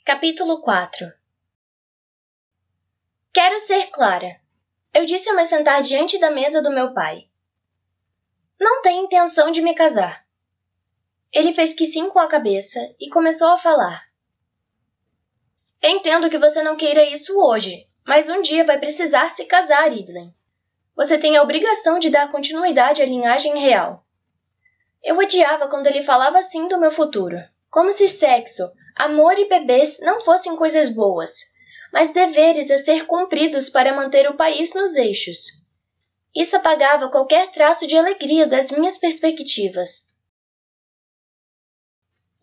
Capítulo 4. Quero ser clara. Eu disse ao me sentar diante da mesa do meu pai. Não tenho intenção de me casar. Ele fez que sim com a cabeça e começou a falar. Entendo que você não queira isso hoje, mas um dia vai precisar se casar, Idlen. Você tem a obrigação de dar continuidade à linhagem real. Eu odiava quando ele falava assim do meu futuro, como se sexo, amor e bebês não fossem coisas boas, mas deveres a ser cumpridos para manter o país nos eixos. Isso apagava qualquer traço de alegria das minhas perspectivas.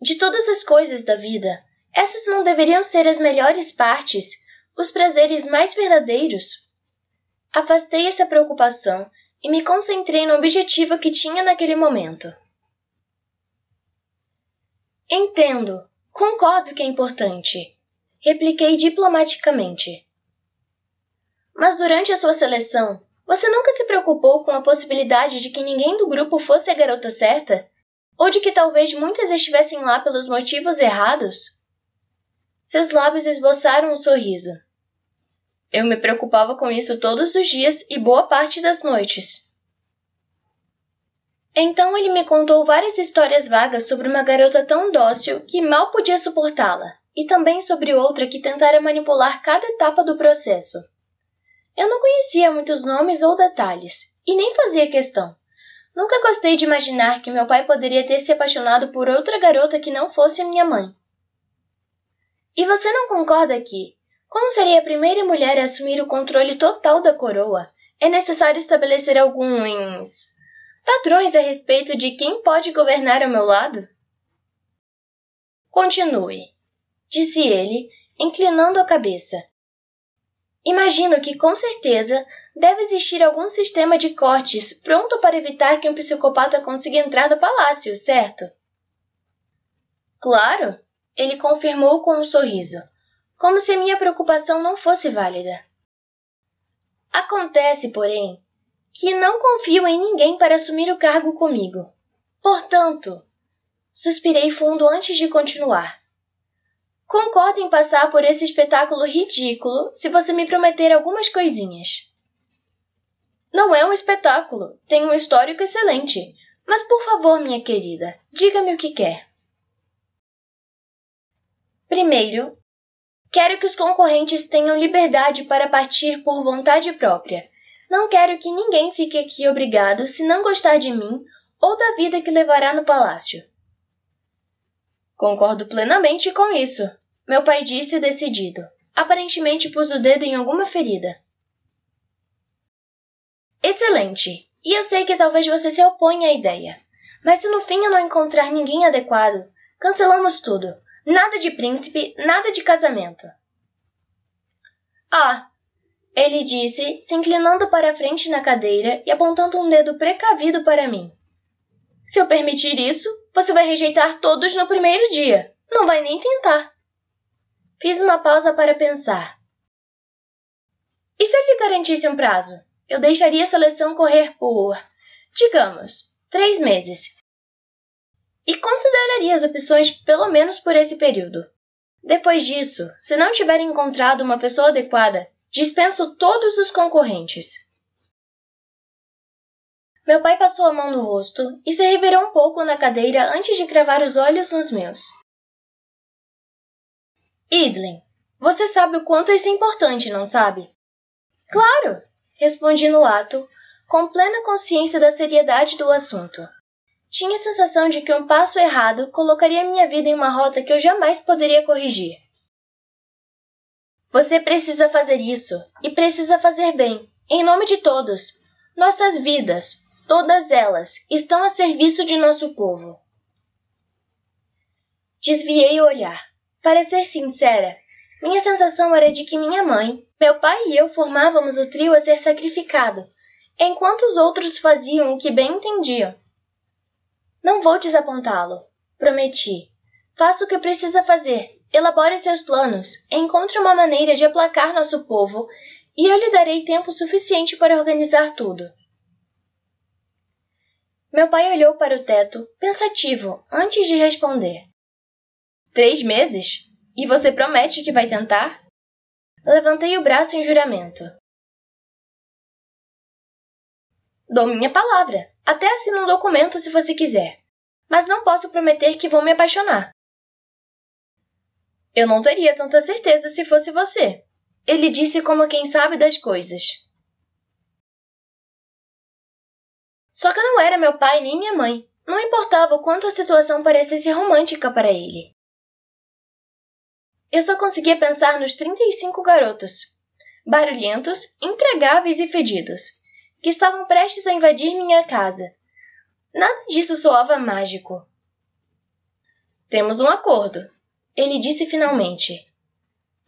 De todas as coisas da vida, essas não deveriam ser as melhores partes, os prazeres mais verdadeiros? Afastei essa preocupação e me concentrei no objetivo que tinha naquele momento. Entendo, concordo que é importante, repliquei diplomaticamente. Mas durante a sua seleção, você nunca se preocupou com a possibilidade de que ninguém do grupo fosse a garota certa? Ou de que talvez muitas estivessem lá pelos motivos errados? Seus lábios esboçaram um sorriso. Eu me preocupava com isso todos os dias e boa parte das noites. Então ele me contou várias histórias vagas sobre uma garota tão dócil que mal podia suportá-la, e também sobre outra que tentara manipular cada etapa do processo. Eu não conhecia muitos nomes ou detalhes, e nem fazia questão. Nunca gostei de imaginar que meu pai poderia ter se apaixonado por outra garota que não fosse minha mãe. E você não concorda que, como serei a primeira mulher a assumir o controle total da coroa, é necessário estabelecer alguns padrões a respeito de quem pode governar ao meu lado? Continue, disse ele, inclinando a cabeça. Imagino que, com certeza, deve existir algum sistema de cortes pronto para evitar que um psicopata consiga entrar no palácio, certo? Claro, ele confirmou com um sorriso, como se minha preocupação não fosse válida. Acontece, porém, que não confio em ninguém para assumir o cargo comigo. Portanto, suspirei fundo antes de continuar. Concordo em passar por esse espetáculo ridículo se você me prometer algumas coisinhas. Não é um espetáculo, tem um histórico excelente. Mas, por favor, minha querida, diga-me o que quer. Primeiro, quero que os concorrentes tenham liberdade para partir por vontade própria. Não quero que ninguém fique aqui obrigado se não gostar de mim ou da vida que levará no palácio. Concordo plenamente com isso, meu pai disse decidido. Aparentemente pus o dedo em alguma ferida. Excelente! E eu sei que talvez você se oponha à ideia. Mas se no fim eu não encontrar ninguém adequado, cancelamos tudo. Nada de príncipe, nada de casamento. Ah! Ele disse, se inclinando para a frente na cadeira e apontando um dedo precavido para mim. Se eu permitir isso, você vai rejeitar todos no primeiro dia. Não vai nem tentar. Fiz uma pausa para pensar. E se eu lhe garantisse um prazo? Eu deixaria a seleção correr por, digamos, 3 meses. E consideraria as opções pelo menos por esse período. Depois disso, se não tiver encontrado uma pessoa adequada, dispenso todos os concorrentes. Meu pai passou a mão no rosto e se revirou um pouco na cadeira antes de cravar os olhos nos meus. Idlen, você sabe o quanto isso é importante, não sabe? Claro, respondi no ato, com plena consciência da seriedade do assunto. Tinha a sensação de que um passo errado colocaria minha vida em uma rota que eu jamais poderia corrigir. Você precisa fazer isso, e precisa fazer bem, em nome de todos. Nossas vidas, todas elas, estão a serviço de nosso povo. Desviei o olhar. Para ser sincera, minha sensação era de que minha mãe, meu pai e eu formávamos o trio a ser sacrificado, enquanto os outros faziam o que bem entendiam. Não vou desapontá-lo, prometi. Faça o que precisa fazer. Elabore seus planos, encontre uma maneira de aplacar nosso povo e eu lhe darei tempo suficiente para organizar tudo. Meu pai olhou para o teto, pensativo, antes de responder. 3 meses? E você promete que vai tentar? Levantei o braço em juramento. Dou minha palavra. Até assino um documento se você quiser. Mas não posso prometer que vou me apaixonar. Eu não teria tanta certeza se fosse você. Ele disse como quem sabe das coisas. Só que eu não era meu pai nem minha mãe. Não importava o quanto a situação parecesse romântica para ele. Eu só conseguia pensar nos 35 garotos, barulhentos, intragáveis e fedidos, que estavam prestes a invadir minha casa. Nada disso soava mágico. Temos um acordo, ele disse finalmente.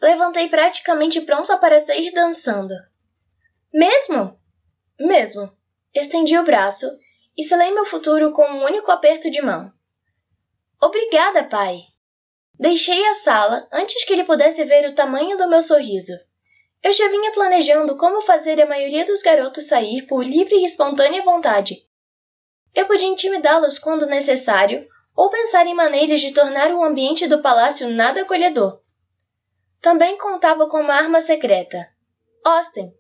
Levantei praticamente pronta para sair dançando. Mesmo? Mesmo. Estendi o braço e selei meu futuro com um único aperto de mão. Obrigada, pai. Deixei a sala antes que ele pudesse ver o tamanho do meu sorriso. Eu já vinha planejando como fazer a maioria dos garotos sair por livre e espontânea vontade. Eu podia intimidá-los quando necessário ou pensar em maneiras de tornar o ambiente do palácio nada acolhedor. Também contava com uma arma secreta. Austin.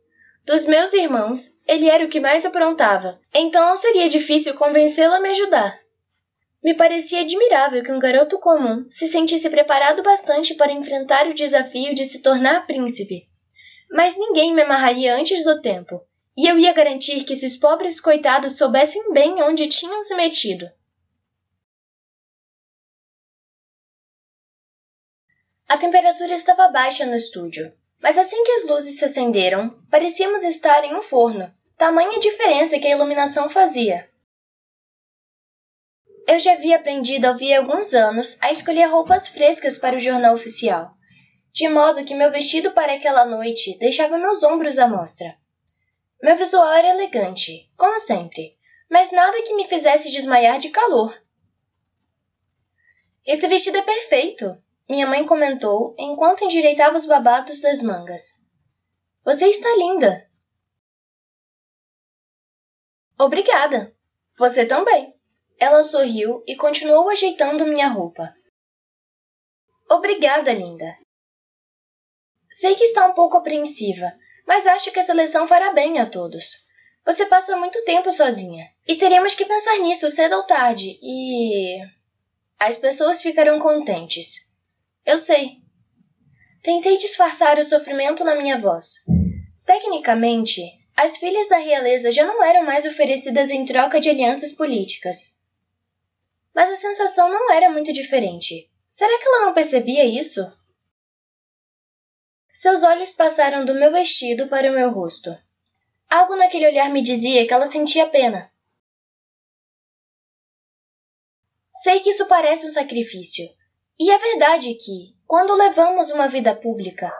Dos meus irmãos, ele era o que mais aprontava, então não seria difícil convencê-lo a me ajudar. Me parecia admirável que um garoto comum se sentisse preparado bastante para enfrentar o desafio de se tornar príncipe. Mas ninguém me amarraria antes do tempo, e eu ia garantir que esses pobres coitados soubessem bem onde tinham se metido. A temperatura estava baixa no estúdio, mas assim que as luzes se acenderam, parecíamos estar em um forno, tamanha diferença que a iluminação fazia. Eu já havia aprendido havia alguns anos a escolher roupas frescas para o jornal oficial, de modo que meu vestido para aquela noite deixava meus ombros à mostra. Meu visual era elegante, como sempre, mas nada que me fizesse desmaiar de calor. Esse vestido é perfeito, minha mãe comentou enquanto endireitava os babados das mangas. Você está linda. Obrigada. Você também. Ela sorriu e continuou ajeitando minha roupa. Obrigada, linda. Sei que está um pouco apreensiva, mas acho que essa lição fará bem a todos. Você passa muito tempo sozinha, e teremos que pensar nisso cedo ou tarde, e... As pessoas ficarão contentes. Eu sei. Tentei disfarçar o sofrimento na minha voz. Tecnicamente, as filhas da realeza já não eram mais oferecidas em troca de alianças políticas. Mas a sensação não era muito diferente. Será que ela não percebia isso? Seus olhos passaram do meu vestido para o meu rosto. Algo naquele olhar me dizia que ela sentia pena. Sei que isso parece um sacrifício. E é verdade que, quando levamos uma vida pública,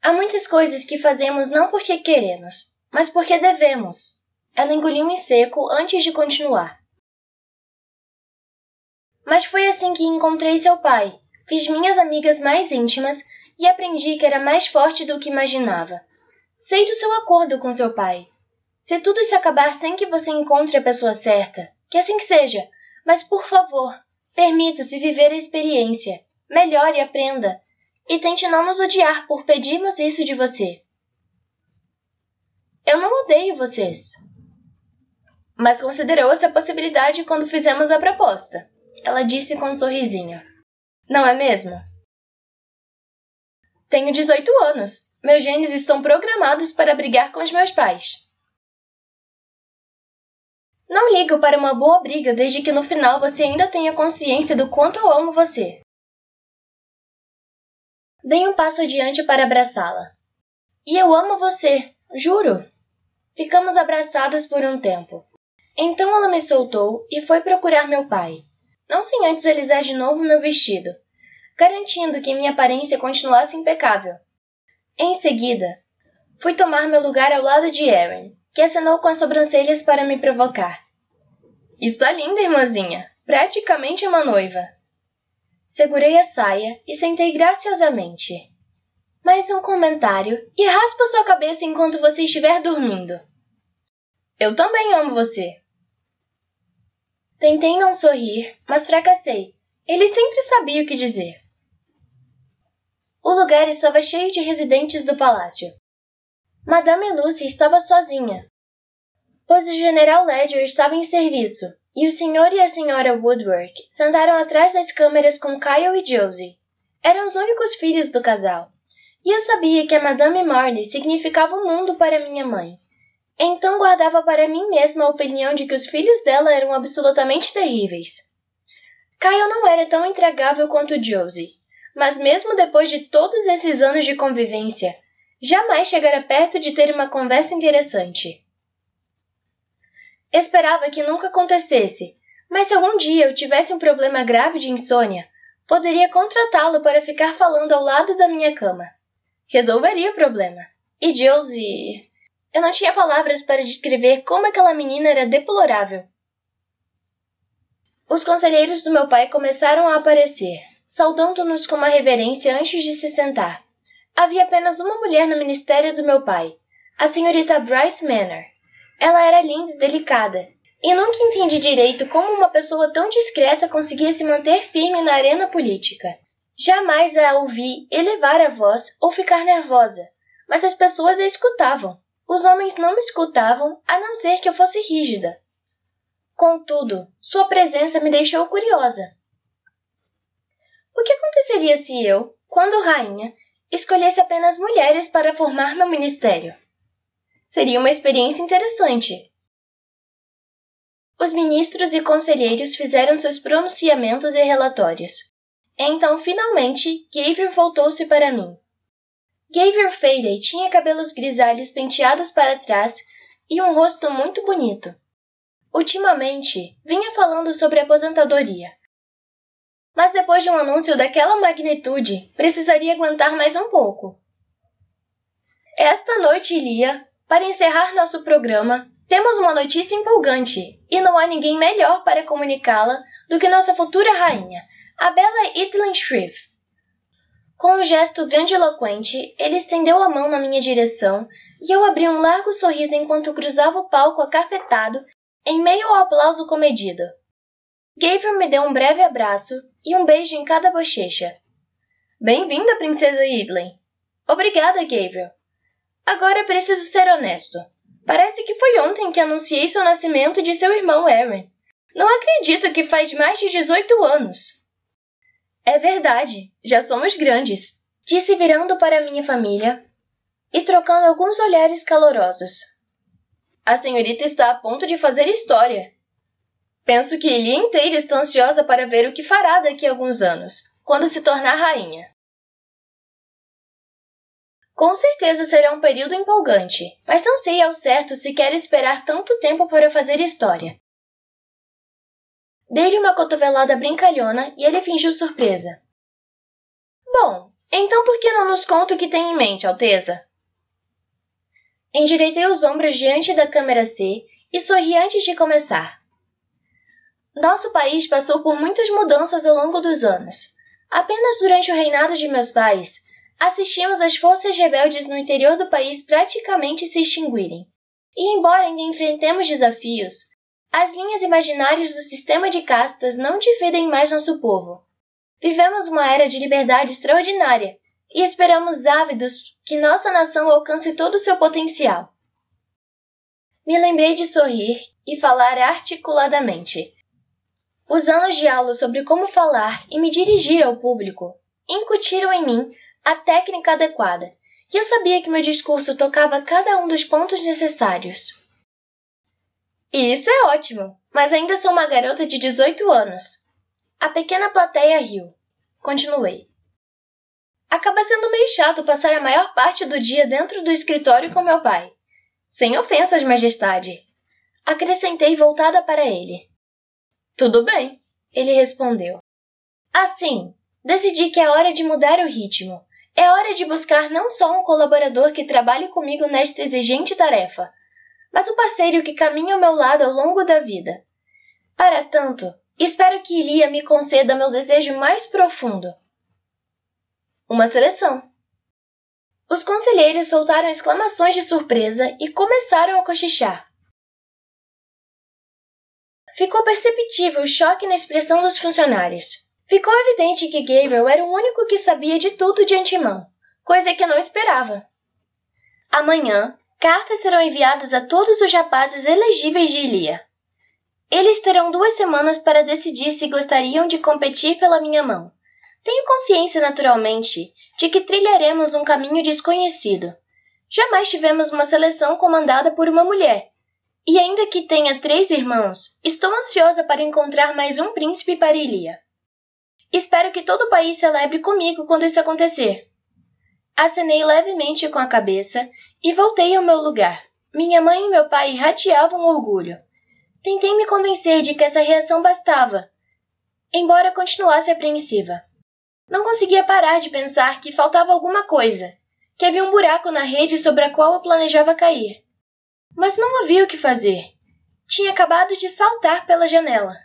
há muitas coisas que fazemos não porque queremos, mas porque devemos. Ela engoliu em seco antes de continuar. Mas foi assim que encontrei seu pai, fiz minhas amigas mais íntimas e aprendi que era mais forte do que imaginava. Sei do seu acordo com seu pai. Se tudo se acabar sem que você encontre a pessoa certa, que assim que seja, mas por favor, permita-se viver a experiência, melhore e aprenda, e tente não nos odiar por pedirmos isso de você. Eu não odeio vocês. Mas considerou essa possibilidade quando fizemos a proposta. Ela disse com um sorrisinho. Não é mesmo? Tenho 18 anos. Meus genes estão programados para brigar com os meus pais. Não ligo para uma boa briga desde que no final você ainda tenha consciência do quanto eu amo você. Dei um passo adiante para abraçá-la. E eu amo você, juro. Ficamos abraçadas por um tempo. Então ela me soltou e foi procurar meu pai. Não sem antes alisar de novo meu vestido, garantindo que minha aparência continuasse impecável. Em seguida, fui tomar meu lugar ao lado de Erin, que acenou com as sobrancelhas para me provocar. Está linda, irmãzinha. Praticamente uma noiva. Segurei a saia e sentei graciosamente. Mais um comentário e raspa sua cabeça enquanto você estiver dormindo. Eu também amo você. Tentei não sorrir, mas fracassei. Ele sempre sabia o que dizer. lugar estava cheio de residentes do palácio. Madame Lucy estava sozinha, pois o General Ledger estava em serviço, e o Sr. e a Sra. Woodward sentaram atrás das câmeras com Kyle e Josie. Eram os únicos filhos do casal, e eu sabia que a Madame Marley significava o mundo para minha mãe. Então guardava para mim mesma a opinião de que os filhos dela eram absolutamente terríveis. Kyle não era tão intragável quanto Josie, mas mesmo depois de todos esses anos de convivência, jamais chegara perto de ter uma conversa interessante. Esperava que nunca acontecesse, mas se algum dia eu tivesse um problema grave de insônia, poderia contratá-lo para ficar falando ao lado da minha cama. Resolveria o problema. E Josie... Eu não tinha palavras para descrever como aquela menina era deplorável. Os conselheiros do meu pai começaram a aparecer, saudando-nos com uma reverência antes de se sentar. Havia apenas uma mulher no ministério do meu pai, a senhorita Bryce Manor. Ela era linda e delicada, e nunca entendi direito como uma pessoa tão discreta conseguia se manter firme na arena política. Jamais a ouvi elevar a voz ou ficar nervosa, mas as pessoas a escutavam. Os homens não me escutavam, a não ser que eu fosse rígida. Contudo, sua presença me deixou curiosa. O que aconteceria se eu, quando rainha, escolhesse apenas mulheres para formar meu ministério? Seria uma experiência interessante. Os ministros e conselheiros fizeram seus pronunciamentos e relatórios. Então, finalmente, Gabriel voltou-se para mim. Gabriel Farey tinha cabelos grisalhos penteados para trás e um rosto muito bonito. Ultimamente, vinha falando sobre aposentadoria. Mas depois de um anúncio daquela magnitude, precisaria aguentar mais um pouco. Esta noite, Lia, para encerrar nosso programa, temos uma notícia empolgante, e não há ninguém melhor para comunicá-la do que nossa futura rainha, a bela Etlin Shreve. Com um gesto grandiloquente, ele estendeu a mão na minha direção e eu abri um largo sorriso enquanto cruzava o palco acarpetado em meio ao aplauso comedido. Gabriel me deu um breve abraço e um beijo em cada bochecha. Bem-vinda, princesa Etlin. Obrigada, Gabriel. Agora preciso ser honesto. Parece que foi ontem que anunciei seu nascimento de seu irmão Aaron. Não acredito que faz mais de 18 anos. É verdade, já somos grandes, disse virando para minha família e trocando alguns olhares calorosos. A senhorita está a ponto de fazer história. Penso que Lia inteira está ansiosa para ver o que fará daqui a alguns anos, quando se tornar rainha. Com certeza será um período empolgante, mas não sei ao certo se quero esperar tanto tempo para fazer história. Dei-lhe uma cotovelada brincalhona e ele fingiu surpresa. Bom, então por que não nos conta o que tem em mente, Alteza? Endireitei os ombros diante da câmera C e sorri antes de começar. Nosso país passou por muitas mudanças ao longo dos anos. Apenas durante o reinado de meus pais, assistimos as forças rebeldes no interior do país praticamente se extinguirem. E embora ainda enfrentemos desafios, as linhas imaginárias do sistema de castas não dividem mais nosso povo. Vivemos uma era de liberdade extraordinária e esperamos ávidos que nossa nação alcance todo o seu potencial. Me lembrei de sorrir e falar articuladamente. Os anos de aula sobre como falar e me dirigir ao público incutiram em mim a técnica adequada, e eu sabia que meu discurso tocava cada um dos pontos necessários. E isso é ótimo, mas ainda sou uma garota de 18 anos. A pequena plateia riu. Continuei. Acaba sendo meio chato passar a maior parte do dia dentro do escritório com meu pai. Sem ofensas, majestade. Acrescentei voltada para ele. Tudo bem, ele respondeu. Assim, decidi que é hora de mudar o ritmo. É hora de buscar não só um colaborador que trabalhe comigo nesta exigente tarefa, mas um parceiro que caminhe ao meu lado ao longo da vida. Para tanto, espero que Lia me conceda meu desejo mais profundo. Uma seleção. Os conselheiros soltaram exclamações de surpresa e começaram a cochichar. Ficou perceptível o choque na expressão dos funcionários. Ficou evidente que Gabriel era o único que sabia de tudo de antemão, coisa que eu não esperava. Amanhã, cartas serão enviadas a todos os rapazes elegíveis de Ilia. Eles terão 2 semanas para decidir se gostariam de competir pela minha mão. Tenho consciência, naturalmente, de que trilharemos um caminho desconhecido. Jamais tivemos uma seleção comandada por uma mulher. E ainda que tenha 3 irmãos, estou ansiosa para encontrar mais um príncipe para Ilia. Espero que todo o país celebre comigo quando isso acontecer. Acenei levemente com a cabeça e voltei ao meu lugar. Minha mãe e meu pai irradiavam orgulho. Tentei me convencer de que essa reação bastava, embora continuasse apreensiva. Não conseguia parar de pensar que faltava alguma coisa, que havia um buraco na rede sobre a qual eu planejava cair. Mas não havia o que fazer. Tinha acabado de saltar pela janela.